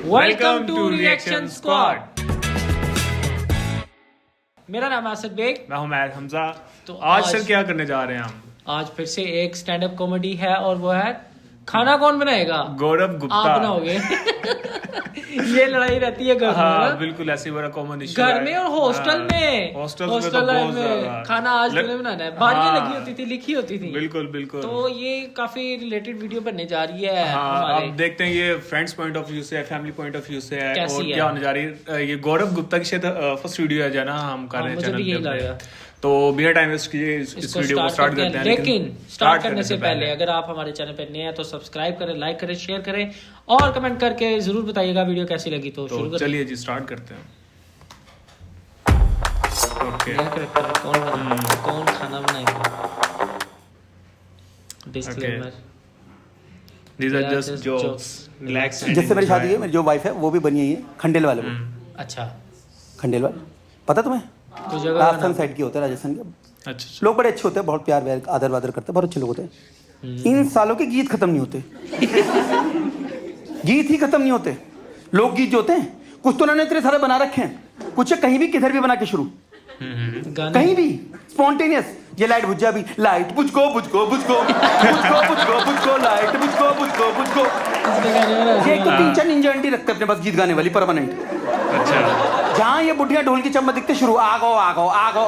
Welcome to reaction squad. मेरा नाम है असद बेग। मैं हूं मैर हमजा। तो आज सर क्या करने जा रहे हैं हम? आज फिर से एक स्टैंड अप कॉमेडी है और वो है खाना कौन बनाएगा? गौरव गुप्ता। आप बनाओगे। ये लड़ाई रहती है घर में। हाँ बिल्कुल, ऐसे बड़ा कॉमन इशू घर में और हॉस्टल में। हॉस्टल में खाना आज तूने बनाना है। बारियां लगी होती थी, लिखी होती थी। बिल्कुल बिल्कुल। तो ये काफी रिलेटेड वीडियो बनने जा रही है। हाँ, अब देखते हैं ये फ्रेंड्स पॉइंट ऑफ व्यू से है, फैमिली पॉइंट ऑफ व्यू से है और क्या होने जा रही है। ये गौरव गुप्ता की शायद फर्स्ट वीडियो है ना हम कर रहे हैं चैनल पे। तो बिना टाइम वेस्ट किए इस वीडियो को स्टार्ट करते हैं। लेकिन स्टार्ट करने से पहले अगर आप हमारे चैनल पर नए हैं तो सब्सक्राइब करें, लाइक करें, शेयर करें और कमेंट करके जरूर बताइएगा वीडियो कैसी लगी। तो शुरू करें। चलिए जी स्टार्ट करते हैं। ओके कौन खाना बनाएगा? Disclaimer, These are just jokes. Relax. जिससे मेरी शादी है, मेरी जो वाइफ है वो भी बनी हुई है खंडेल वाले वो। अच्छा, खंडेल वाले पता तुम्हें? तो जगह राजस्थान साइड के होते हैं, राजस्थान के। अच्छा लोग बड़े अच्छे होते हैं, बहुत प्यार व्यार आदर वादर करते हैं, बहुत अच्छे लोग होते हैं। इन सालों के गीत खत्म नहीं होते। गीत ही खत्म नहीं होते। लोक गीत जो होते हैं कुछ तो उन्होंने इतने सारे बना रखे हैं, कुछ कहीं भी किधर भी बना के शुरू, कहीं भी स्पॉन्टेनियस। ये लाइट बुझ जा भी, लाइट बुझको बुझको बुझको बुझको बुझको बुझको लाइट बुझको बुझको बुझको। ये एक तो 3-4 निंजा आंटी रखते अपने पास गीत गाने वाली परमानेंट। अच्छा, जहाँ ये बुढ़िया ढोल की चम्मच दिखते शुरू, आगो आगो आगो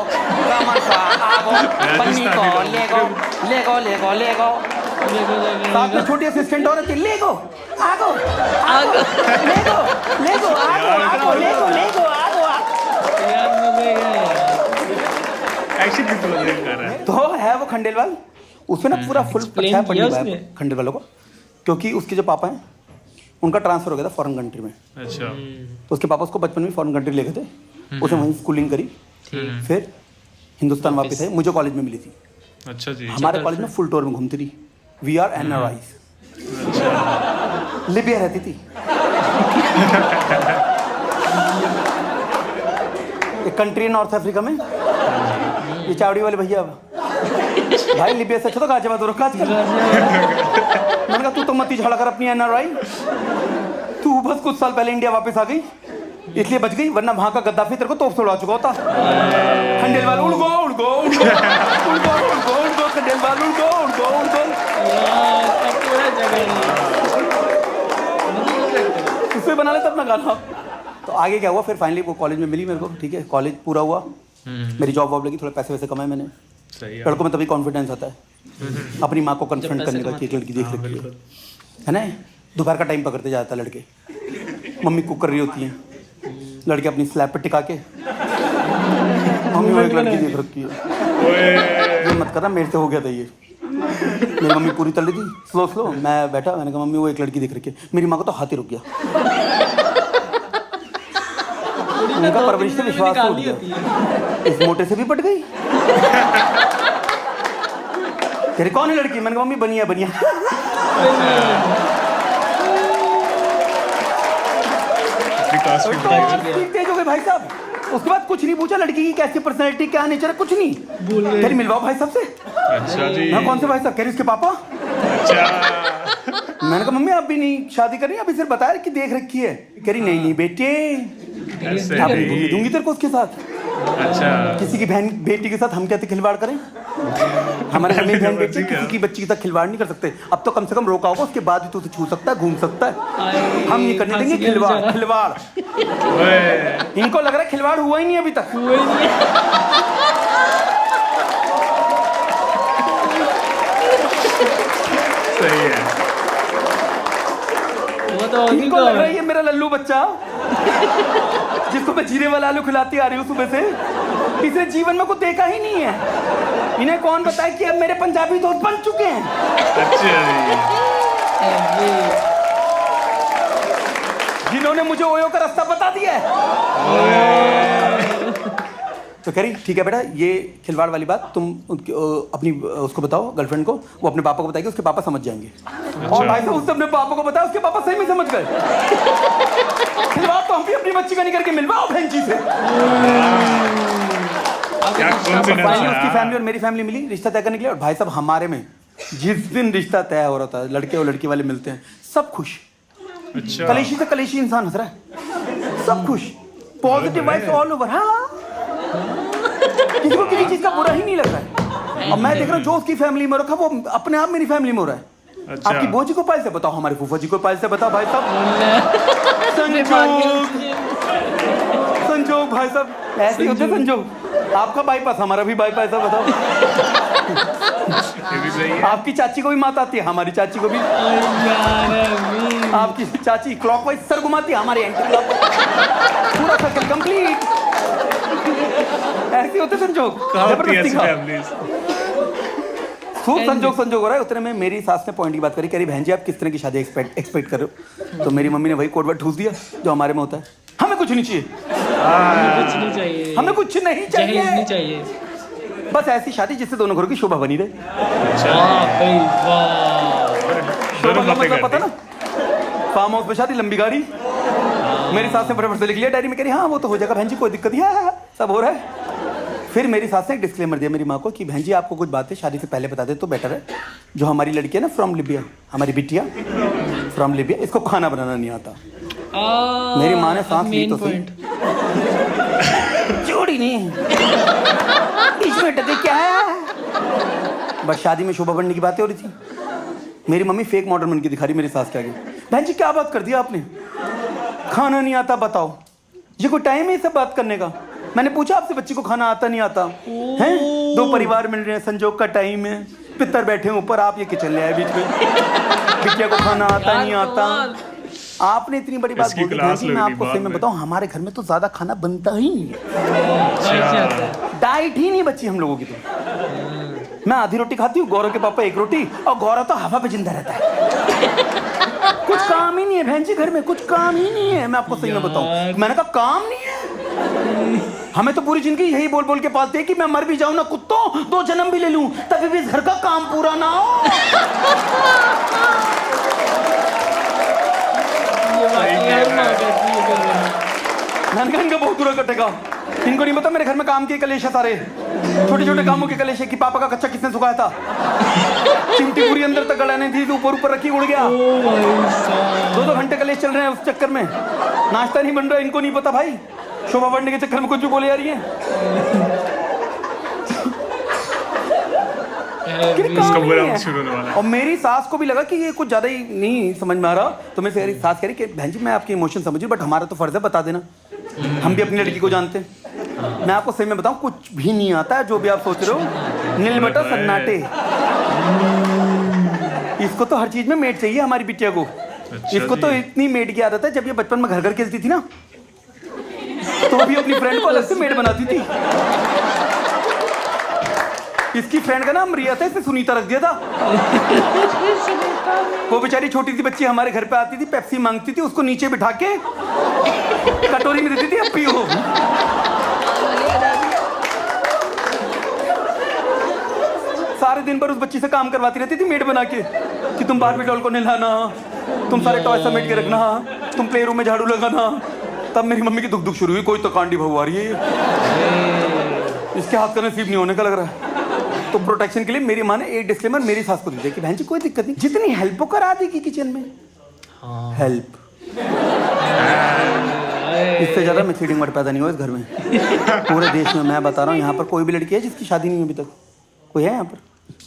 आगो बन्नी को लेगो लेगो लेगो लेगो। साथ में छोटी असिस्टेंट और रहती, लेगो आगो आगो लेगो लेगो आगो आगो लेगो लेगो आगो। एक्शन भी तो लग रहा है। तो है वो खंडेलवाल, उसमें ना पूरा फुल पछाया पड़ी हुआ है खंडेल वालों को, क्योंकि उसके जो पापा हैं उनका ट्रांसफर हो गया था फॉरेन कंट्री में। अच्छा, तो उसके पापा उसको बचपन में फॉरेन कंट्री ले गए थे, उसने वहीं स्कूलिंग करी, फिर हिंदुस्तान वापस आई, मुझे कॉलेज में मिली थी। अच्छा जी। हमारे कॉलेज में फुल टूर में घूमती थी। We are NRIs। लिबिया रहती थी। एक कंट्री नॉर्थ अफ्रीका में। ये चावड़ी वाले भैया भाई लिबिया से अच्छा तो काज तो रखा। मैंने कहा तू तो मत ही झगड़ा कर अपनी NRI, तू बस कुछ साल पहले इंडिया वापस आ गई इसलिए बच गई, वरना वहां का गद्दाफी तेरे को तोप से उड़ा चुका होता। खंडेल वाल उड़ गो उड़ गो उड़ गो उड़ गो उड़ गो उड़ गो खंडेल वाल उड़ गो उड़ गो उड़ गो। उससे बना लेता अपना गाना। तो आगे क्या हुआ, फिर फाइनली वो कॉलेज में मिली मेरे को। ठीक है, कॉलेज पूरा हुआ, मेरी जॉब वॉब लगी, थोड़े पैसे वैसे कमाए मैंने। लड़कों में तभी कॉन्फिडेंस आता है अपनी माँ को कन्फ्रंट करने का कि एक लड़की देख रखी है ना। दोपहर का टाइम पकड़ते जाता लड़के, मम्मी कुक कर रही होती हैं, लड़के अपनी स्लैब पे टिका के, मम्मी वो एक लड़की देख रखी है। ये मत करना, मेरे से हो गया था ये। मेरी मम्मी पूरी तल रही थी, स्लो स्लो, मैं बैठा, मैंने कहा मम्मी वो एक लड़की देख रखी है। मेरी माँ को तो हाथ ही रुक गया, उनका परवरिश से विश्वास हो गया, इस मोटे से भी पट गई। तेरे कौन है लड़की? मैंने कहा मम्मी बनिया बनिया। तेज हो गए भाई साहब। उसके बाद कुछ नहीं पूछा, लड़की की कैसी पर्सनैलिटी, क्या नेचर है, कुछ नहीं। कह रही मिलवाओ भाई साहब से। अच्छा जी। मैं कौन से भाई साहब? कह रही उसके पापा। अच्छा, मैंने कहा मम्मी आप भी नहीं शादी कर रही, अभी सिर्फ बताया कि देख रखी है। कह रही नहीं नहीं बेटे, दूंगी तेरे को उसके साथ। अच्छा, किसी की बहन बेटी के साथ हम क्या खिलवाड़ करें? हमारे घर में बहन बेटी किसी की बच्ची के साथ खिलवाड़ नहीं कर सकते। अब तो कम से कम रोका होगा, उसके बाद भी तो उसे छू सकता है, घूम सकता है। हम नहीं करने देंगे खिलवाड़। खिलवाड़ इनको लग रहा है खिलवाड़ हुआ ही नहीं अभी तक। सही है। इनको लग रहा है ये मेरा लल्लू बच्चा जिसको मैं जीरे वाला आलू खिलाती आ रही हूँ सुबह से, इसने जीवन में कुछ देखा ही नहीं है। इन्हें कौन बताए कि अब मेरे पंजाबी दोस्त बन चुके हैं। जिन्होंने मुझे ओयो का रास्ता बता दिया है। तो कह रही ठीक है बेटा, ये खिलवाड़ वाली बात तुम अपनी उसको बताओ, गर्लफ्रेंड को, वो अपने पापा को बताएगी, उसके पापा समझ जाएंगे। और भाई साहब उसने अपने पापा को बताया, उसके पापा सही में समझ गए। खिलवाड़ तो हम भी अपनी बच्ची का नहीं करके मिलवाओ बहन जी से। उसकी फैमिली और मेरी फैमिली मिली रिश्ता तय करने के लिए। और भाई साहब हमारे में जिस दिन रिश्ता तय हो रहा था, लड़के और लड़की वाले मिलते हैं, सब खुश, अच्छा। कलेशी से कलेशी इंसान हंस रहा है, सब खुश, पॉजिटिव वाइब्स ऑल ओवर। हाँ, किसी को किसी चीज का बुरा ही नहीं लग रहा है। और मैं देख रहा हूँ जो उसकी फैमिली में रखा वो अपने आप मेरी फैमिली में हो रहा है। अच्छा। आपकी बोजी को पाइल से बताओ, हमारे फूफा जी को पाइल से बताओ भाई साहब। संजोग भाई साहब, ऐसे होते संजोग। आपका बाईपास, हमारा भी बाईपास है, बताओ। ये भी सही है। आपकी चाची को भी मात आती है, हमारी चाची को भी। आपकी चाची क्लॉकवाइज सर घुमाती है, हमारी एंटी क्लॉकवाइज, पूरा सर्कल कंप्लीट। ऐसे होते संजोग, जबरदस्ती का खूब संजोग हो रहा है। उतने में मेरी सास ने पॉइंट की बात करी, कह रही बहन जी आप किस तरह की शादी एक्सपेक्ट कर रहे हो। तो मेरी मम्मी ने वही कोड वर्ड ठूस दिया जो हमारे में होता है, हमें कुछ नहीं चाहिए, कुछ नहीं चाहिए, हमें कुछ नहीं जहेज नहीं चाहिए, बस ऐसी शादी जिससे दोनों घरों की शोभा बनी रहे। शोभा का मतलब पता ना, फार्म हाउस में शादी, लंबी गाड़ी। मेरी सास ने फटाफट से लिख लिया डायरी में, कह रही हाँ वो तो हो जाएगा बहन जी, कोई दिक्कत नहीं है, सब हो रहा है। फिर मेरी सास ने एक डिस्क्लेमर दिया मेरी माँ को कि बहन जी आपको कुछ बातें शादी से पहले बता दे तो बेटर है। जो हमारी लड़की है ना फ्रॉम लिबिया, हमारी बिटिया फ्रॉम लिबिया, इसको खाना बनाना नहीं आता। मेरी माँ ने सांस ली तो सही, जोड़ी नहीं इसमें टके क्या है। बस शादी में शोभा बढ़ने की बातें हो रही थी। मेरी मम्मी फेक मॉडल बन के दिखा रही मेरी सास के आगे, बहन जी क्या बात कर दिया आपने, खाना नहीं आता बताओ, ये कोई टाइम है सब बात करने का। मैंने पूछा आपसे बच्ची को खाना आता नहीं आता है, दो परिवार मिल रहे हैं, संजोग का टाइम है, पितर बैठे हैं ऊपर, आप ये किचन ले आए बीच में, बिटिया को खाना आता नहीं आता। आपने इतनी बड़ी बात बोल दी, मैं आपको सही में बताऊं हमारे घर में तो ज्यादा खाना बनता ही नहीं है, डाइट ही नहीं बची हम लोगों की। तो मैं आधी रोटी खाती हूँ, गौरव के पापा एक रोटी, और गौरव तो हवा पे जिंदा रहता है। कुछ काम ही नहीं है बहन जी घर में, कुछ काम ही नहीं है। मैं आपको सही में बताऊं, मैंने कहा काम नहीं है, हमें तो पूरी जिंदगी यही बोल बोल के पालते हैं कि मैं मर भी जाऊं ना कुत्तों, 2 जन्म भी ले लूं, तभी भी इस घर का काम पूरा ना हो। इनका बहुत बुरा कटेगा, इनको नहीं पता मेरे घर में काम के कलेश है सारे, छोटे छोटे कामों के कलेश है कि पापा का कच्चा किसने सुखाया था, चिमटी पूरी अंदर तक गलाने थी, ऊपर ऊपर रखी उड़ गया, 2-2 घंटे कलेश चल रहे हैं उस चक्कर में, नाश्ता नहीं बन रहा। इनको नहीं पता भाई, शोभा बढ़ने के चक्कर में कुछ भी बोले जा रही है। और मेरी सास को भी लगा कि ये कुछ ज्यादा ही नहीं समझ में आ रहा, तो मेरी सास कह रही कि बहन जी मैं आपके इमोशन समझी, बट हमारा तो फर्ज है बता देना, हम भी अपनी लड़की को जानते हैं। मैं आपको सही में बताऊं कुछ भी नहीं आता है जो भी आप सोच रहे हो, नील बटा सन्नाटे। इसको तो हर चीज में मेड चाहिए हमारी बिटिया को। इसको तो इतनी मेड की आदत है, जब ये बचपन में घर घर खेलती थी ना तो भी अपनी फ्रेंड को अलग से मेड बनाती थी। इसकी फ्रेंड का नाम रिया था, इसे सुनीता रख दिया था। वो बेचारी छोटी सी बच्ची हमारे घर पे आती थी, पेप्सी मांगती थी, उसको नीचे बिठा के कटोरी में देती थी, अब पियो। सारे दिन भर उस बच्ची से काम करवाती रहती थी मेड बना के, कि तुम बारबी डॉल को नहलाना, तुम सारे टॉय समेट के रखना, तुम प्ले रूम में झाड़ू लगाना। तब मेरी मम्मी की दुख दुख शुरू हुई, कोई तो कांडी बहू आ रही है, इसके हाथ का नसीब नहीं होने का लग रहा है। तो प्रोटेक्शन के लिए मेरी माँ ने एक डिस्क्लेमर मेरी सास को दी थी कि बहन जी कोई दिक्कत नहीं, जितनी हेल्प वो करा देगी किचन में, हेल्प, इससे ज्यादा मिक्सिंग वर्ड पैदा नहीं हुआ इस घर में पूरे देश में। मैं बता रहा हूँ यहाँ पर कोई भी लड़की है जिसकी शादी नहीं हुई अभी तक, कोई है यहाँ पर?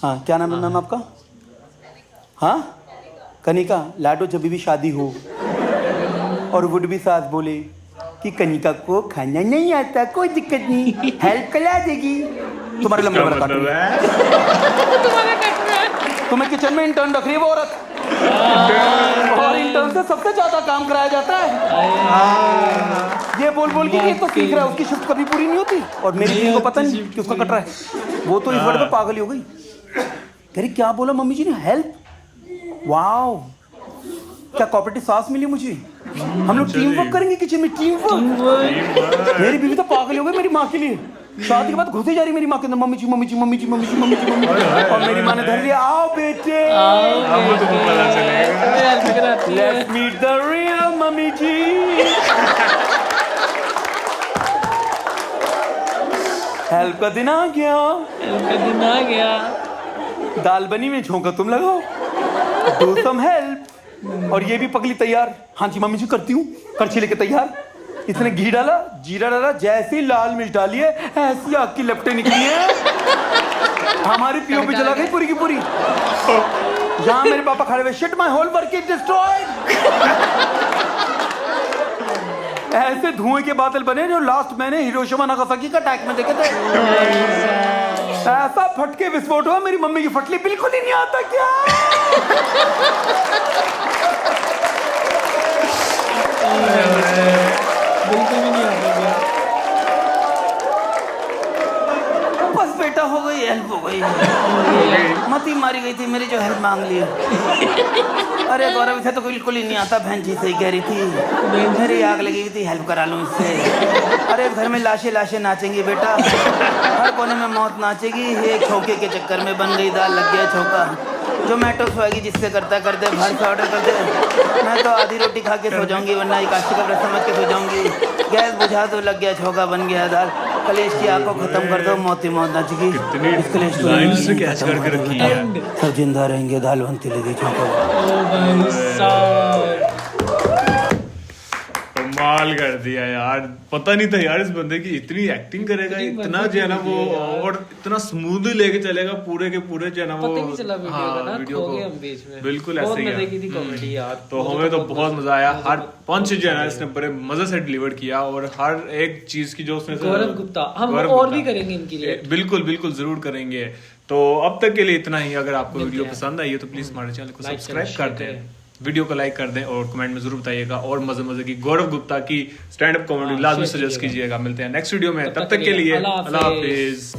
हाँ, क्या नाम है मैम आपका? हाँ, कनिका। लाडो जब भी शादी हो और वुड भी सास बोले कि कनिका को खाना नहीं आता, कोई दिक्कत नहीं, हेल्प करा देगी, तुम्हारे लंबे वाला काट रही है, तुम्हें किचन में इंटर्न रख रही है वो औरत, और इंटर्न से सबसे ज्यादा काम कराया जाता है। ये बोल बोल के ये तो सीख रहा है, उसकी शिफ्ट कभी पूरी नहीं होती, और मेरी बीवी को पता नहीं कि उसका कट रहा है। वो तो इस वर्ड पे पागल हो गई, कह रही क्या बोला मम्मी जी ने, हेल्प, वाओ क्या कोऑपरेटिव सास मिली मुझे, हम लोग टीम वर्क करेंगे किचन में, टीम वर्क। मेरी बीवी तो पागल हो गई मेरी माँ के लिए, शादी के बाद घुसे जा रही मेरी माँ के अंदर, mummy ji mummy ji mummy ji mummy ji mummy ji mummy, और मेरी माँ ने धर लिया, आओ बेटे let's meet the real mummy ji. Help का दिन आ गया, हेल्प का दिन आ गया, दाल बनी में झोंका तुम लगाओ, डू सम हेल्प, और ये भी पगली तैयार, हाँ जी मम्मी जी करती हूँ, करछी लेके तैयार। इसने घी डाला, जीरा डाला, जैसी लाल मिर्च डाली है ऐसी आग की लपटें निकली है, हमारी पीओपी जला गई पूरी की पूरी। जहाँ मेरे पापा खड़े हुए, shit my whole work is destroyed. ऐसे धुएं के बादल बने जो लास्ट मैंने हिरोशिमा नागासाकी का अटैक में देखे थे। ऐसा फटके विस्फोट हुआ, मेरी मम्मी की फटली बिल्कुल ही नहीं आता क्या। बिल्कुल भी नहीं आता। बस बेटा हो गई, हेल्प हो गई, मती मारी गई थी मेरी जो हेल्प मांग ली। अरे गौरव इसे तो बिल्कुल ही नहीं आता, बहन जी सही कह रही थी, मेरी आग लगी हुई थी, हेल्प करा लूं इससे। अरे घर में लाशें लाशें नाचेंगी बेटा, हर कोने में मौत नाचेगी, एक छौके के चक्कर में बन गई दाल, लग गया छौका। जोमेटो स्विगी जिससे करता कर दे, बाहर से ऑर्डर कर दे, मैं तो आधी रोटी खा के सो जाऊंगी, वरना एकादशी का व्रत समझ के सो जाऊंगी। गैस बुझा तो लग गया छौका, बन गया दाल, कलेश की आग को खत्म कर दो, मौत ही मौत नाचेगी। इस कलेश सब जिंदा रहेंगे, दाल बनती लगी छौका। कमाल कर दिया यार, पता नहीं था यार इस बंदे की इतनी एक्टिंग करेगा, इतना जो है ना वो, और इतना स्मूथली लेके चलेगा पूरे के पूरे जो है ना वो। पता नहीं चला वीडियो को हम बीच में, बिल्कुल ऐसे ही मजे की थी कॉमेडी यार। तो हमें तो बहुत मजा आया, हर पंच जो है ना इसने बड़े मजे से डिलीवर किया, और हर एक चीज की जो उसने, गौरव गुप्ता, हम और भी करेंगे इनके लिए, बिल्कुल बिल्कुल जरूर करेंगे। तो अब तक के लिए इतना ही। अगर आपको वीडियो पसंद आई है तो प्लीज हमारे चैनल को सब्सक्राइब कर दें, वीडियो को लाइक कर दें, और कमेंट में जरूर बताइएगा, और मजे मजे की गौरव गुप्ता की स्टैंड अप कॉमेडी लाजमी सजेस्ट कीजिएगा। मिलते हैं नेक्स्ट वीडियो में, तब तक के लिए अल्लाह हाफिज।